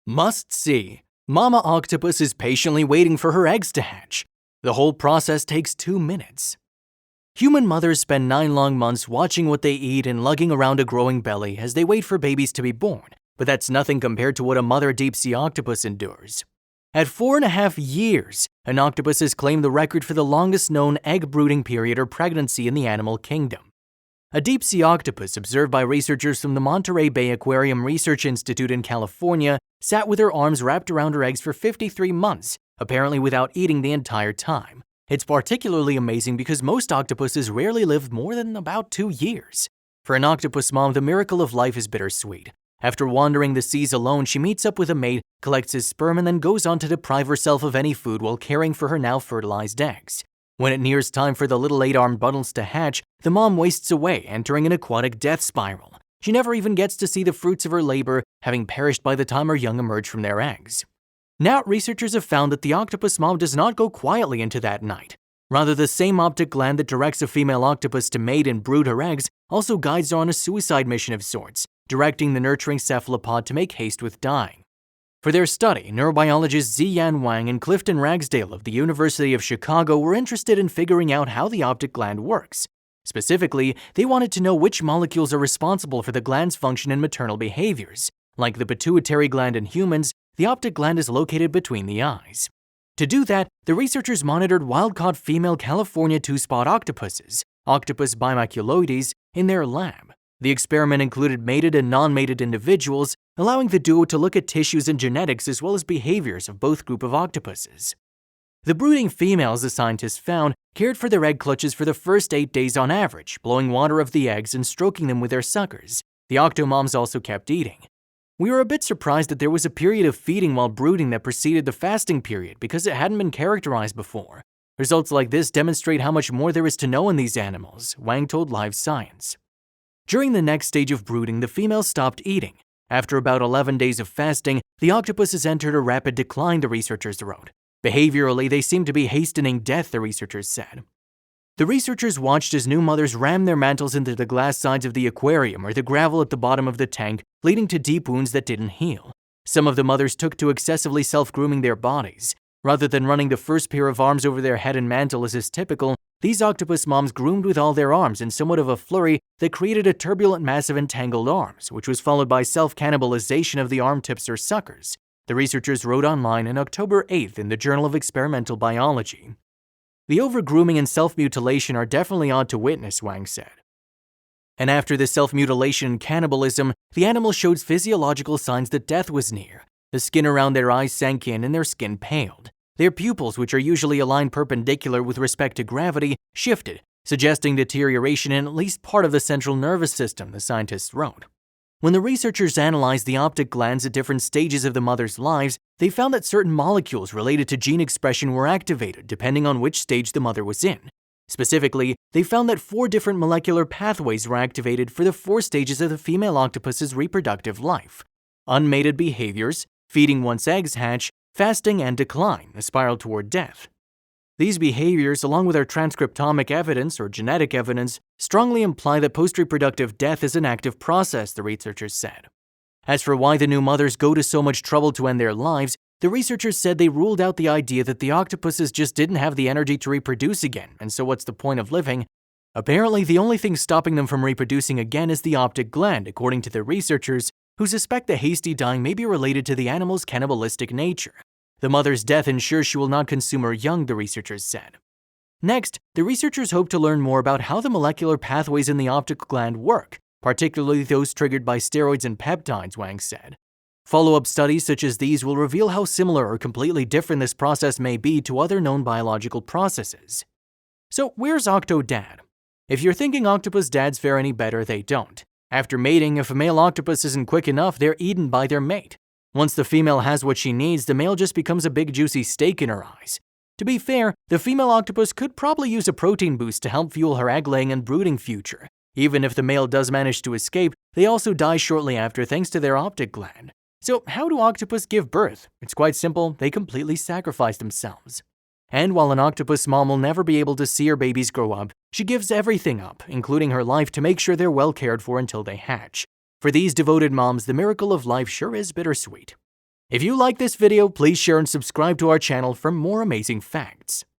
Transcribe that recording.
Must see. Mama octopus is patiently waiting for her eggs to hatch. The whole process takes 2 minutes. Human mothers spend 9 long months watching what they eat and lugging around a growing belly as they wait for babies to be born, but that's nothing compared to what a mother deep-sea octopus endures. At 4.5 years, an octopus has claimed the record for the longest known egg-brooding period or pregnancy in the animal kingdom. A deep-sea octopus observed by researchers from the Monterey Bay Aquarium Research Institute in California sat with her arms wrapped around her eggs for 53 months, apparently without eating the entire time. It's particularly amazing because most octopuses rarely live more than about 2 years. For an octopus mom, the miracle of life is bittersweet. After wandering the seas alone, she meets up with a mate, collects his sperm, and then goes on to deprive herself of any food while caring for her now fertilized eggs. When it nears time for the little 8-armed bundles to hatch, the mom wastes away, entering an aquatic death spiral. She never even gets to see the fruits of her labor, having perished by the time her young emerge from their eggs. Now, researchers have found that the octopus mom does not go quietly into that night. Rather, the same optic gland that directs a female octopus to mate and brood her eggs also guides her on a suicide mission of sorts, directing the nurturing cephalopod to make haste with dying. For their study, neurobiologists Ziyan Wang and Clifton Ragsdale of the University of Chicago were interested in figuring out how the optic gland works. Specifically, they wanted to know which molecules are responsible for the gland's function in maternal behaviors. Like the pituitary gland in humans, the optic gland is located between the eyes. To do that, the researchers monitored wild-caught female California two-spot octopuses, Octopus bimaculoides, in their lab. The experiment included mated and non-mated individuals, allowing the duo to look at tissues and genetics as well as behaviors of both group of octopuses. The brooding females, the scientists found, cared for their egg clutches for the first 8 days on average, blowing water of the eggs and stroking them with their suckers. The octomoms also kept eating. We were a bit surprised that there was a period of feeding while brooding that preceded the fasting period because it hadn't been characterized before. Results like this demonstrate how much more there is to know in these animals, Wang told Live Science. During the next stage of brooding, the females stopped eating. After about 11 days of fasting, the octopuses entered a rapid decline, the researchers wrote. Behaviorally, they seemed to be hastening death, the researchers said. The researchers watched as new mothers rammed their mantles into the glass sides of the aquarium or the gravel at the bottom of the tank, leading to deep wounds that didn't heal. Some of the mothers took to excessively self-grooming their bodies. Rather than running the first pair of arms over their head and mantle as is typical, these octopus moms groomed with all their arms in somewhat of a flurry that created a turbulent mass of entangled arms, which was followed by self-cannibalization of the arm tips or suckers. The researchers wrote online on October 8th in the Journal of Experimental Biology. The over-grooming and self-mutilation are definitely odd to witness, Wang said. And after the self-mutilation and cannibalism, the animal showed physiological signs that death was near. The skin around their eyes sank in and their skin paled. Their pupils, which are usually aligned perpendicular with respect to gravity, shifted, suggesting deterioration in at least part of the central nervous system, the scientists wrote. When the researchers analyzed the optic glands at different stages of the mother's lives, they found that certain molecules related to gene expression were activated depending on which stage the mother was in. Specifically, they found that 4 different molecular pathways were activated for the 4 stages of the female octopus's reproductive life: unmated behaviors, feeding once eggs hatch, fasting, and decline, a spiral toward death. These behaviors, along with our transcriptomic evidence or genetic evidence, strongly imply that post-reproductive death is an active process, the researchers said. As for why the new mothers go to so much trouble to end their lives, the researchers said they ruled out the idea that the octopuses just didn't have the energy to reproduce again, and so what's the point of living? Apparently, the only thing stopping them from reproducing again is the optic gland, according to the researchers, who suspect the hasty dying may be related to the animal's cannibalistic nature. The mother's death ensures she will not consume her young, the researchers said. Next, the researchers hope to learn more about how the molecular pathways in the optic gland work, particularly those triggered by steroids and peptides, Wang said. Follow-up studies such as these will reveal how similar or completely different this process may be to other known biological processes. So where's Octodad? If you're thinking octopus dads fare any better, they don't. After mating, if a male octopus isn't quick enough, they're eaten by their mate. Once the female has what she needs, the male just becomes a big juicy steak in her eyes. To be fair, the female octopus could probably use a protein boost to help fuel her egg-laying and brooding future. Even if the male does manage to escape, they also die shortly after thanks to their optic gland. So how do octopus give birth? It's quite simple, they completely sacrifice themselves. And while an octopus mom will never be able to see her babies grow up, she gives everything up, including her life, to make sure they're well cared for until they hatch. For these devoted moms, the miracle of life sure is bittersweet. If you like this video, please share and subscribe to our channel for more amazing facts.